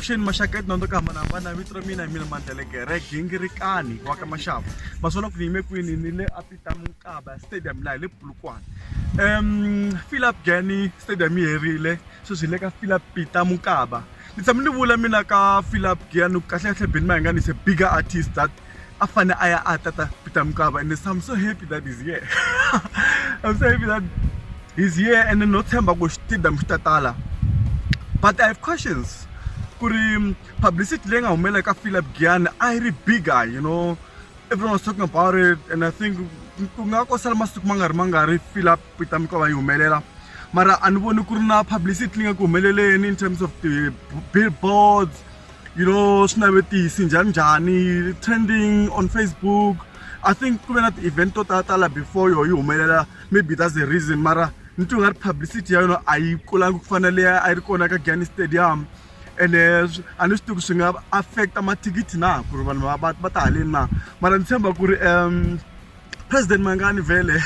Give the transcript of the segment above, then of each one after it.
avuxeni maxaka nondo ka hambanahambana vito ra mina Mandelegere Gingirikani wa ka Maxava maswona ku ni yime kwini ni le Peter Mokaba stadium la le Polokwane Philip Gani stadium yi herile sweswi le ka Philip Peter Mokaba ni tshama ni vula mina ka Philip Gani kahle kahle Ben Mayengani is a bigger artist that afane aya atata Peter Mokaba and I'm so happy that he's here I'm so happy that he's here and no themba ku stadium tatala. But I have questions. Kuri publicity lenga umela ka Philip Gani I bigger, you know. Everyone was talking about it, and I think kungako salma stuk mangari Philip Peter Mokaba yumelela. Mara anuboni kuruna publicity lenga kumelele in terms of the billboards, you know, snabeti sinjanjani trending on Facebook. I think kumena event totatala before you umelela, maybe that's the reason. Mara ntungar publicity you know ayikulangu kufanele ayikona ka Gani Stadium and anustu kusinga affect amatikiti na kuri vanhu batale na mara ntshemba kuri President Mayengani vele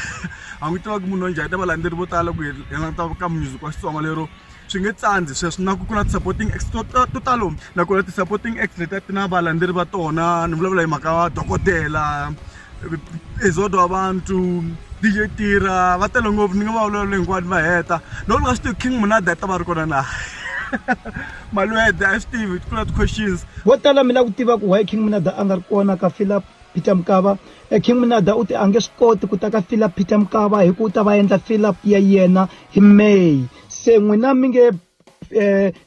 angitwa ku munhu njani abalanderi botala ku yena ka music wa Xitsonga lero swi nge tsandzi sweswi na ku kuna supporting acts totalo na ku supporting acts leti na balanderi ba tona ni vulavula hi mhaka dokotela ezodo abantu DJ Tira va tele ngopfu ni nga va vulavula hinkwani va heta no nga swi King Munada ta va ri kona na Malueda Steve ku na questions vo tala mina ku tiva ku why King Munada a nga ri kona ka Philip Peter Mokaba King Munada u ti a nge swi koti ku ta ka Philip Peter Mokaba hi ku ta va endla Philip ya yena hi May se n'wina mi nge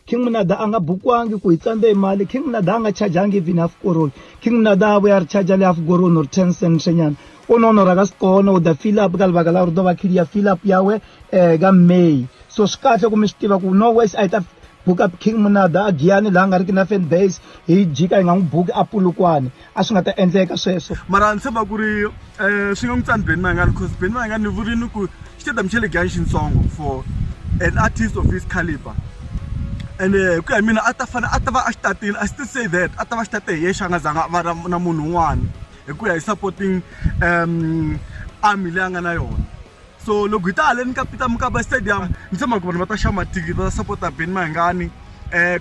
King Munada a nga bukwangi ku hi tsande mali King Munada a nga chargeangi even half koroni King Munada we are charge le half koroni or 10 cents nyana ono raga skono u da Philip ka lebaka la gore do ba khidia Philip yawe ka May so skahle ku mi swi tiva ku no ways I ta book up King Munada Giyani la nga ri na fan base hi jika nga n'wi book up Polokwane a swi nga ta endleka sweswo mara ntshemba ku ri swi nga n'wi tsani Ben Mayengani because Ben Mayengani ni vurini ku xitedium xa le Giyani xitsongo for an artist of his caliber. And ku ya mina a ta va a xitatile I still say that a ta va xitate hi yexe a nga zanga va na munhu un'wana hi ku ya hi supporting army leyi a nga na yona so loko hi ta haleni ka Peter Mokaba stadium ni tshemba ku vanhu va ta xava mathikiti va supporta Ben Mayengani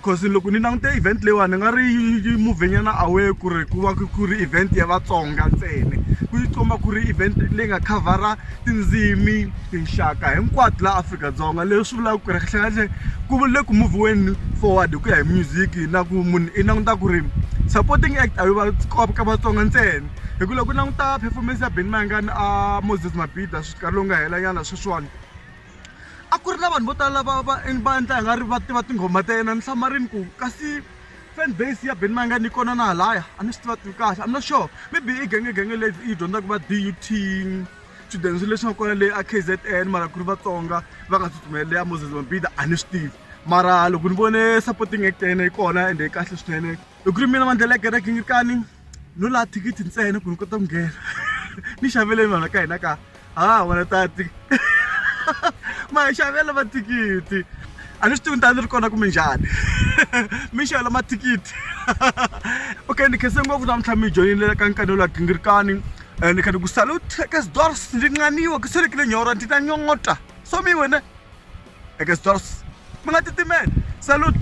cause loko ni langute event leyiwani ni nga ri movenyana away ku ri ku va ku ri event ya Vatsonga ntsena ku yi komba ku ri event leyi nga khavara tindzimi tinxaka hinkwato la Afrika-Dzonga leswi vulaka ku ri kahle ku le ku move weni forward ku ya hi music na ku munhu i languta ku ri supporting act ayi va ka Vatsonga ntsena hi ku loko u languta performance ya Ben Mayengani a Moses Mabhida nkarhi lowu nga helanyana sweswiwani a ku ri na vanhu vo tala va endla nga ri va tiva tinghoma ta yena ni hlamarini ku kasi fan base ya Ben Mayengani kona na halaya a ni swi tiva kahle I'm not sure maybe i genge leyi yi dyondzaka va DUT students leswi nga kona leyi a KZN mara ku ri Vatsonga va nga tsutsumele ya Moses Mabhida a ni swi tivi mara loko ni vone supporting act ya yena yi kona ende kahle swinene hi ku ri mina Mandelegere Gingirikani no la thikithi ntsena ku ni kota ku nghena ni xaveleni vanhu ka hina ka wena tati ma xavela mathikiti a ni swi tivi ni ri kona kumbe njhani mi xavela mathikiti okay ni khense ngopfu namuntlha mi joyinile ka nkanelo wa Gingirikani ni khani ku salute Ekesdors ndzi nganiwa ku selekile nyora ndzi ta nyongota so mi wena Ekesdors mi nga titimela salute.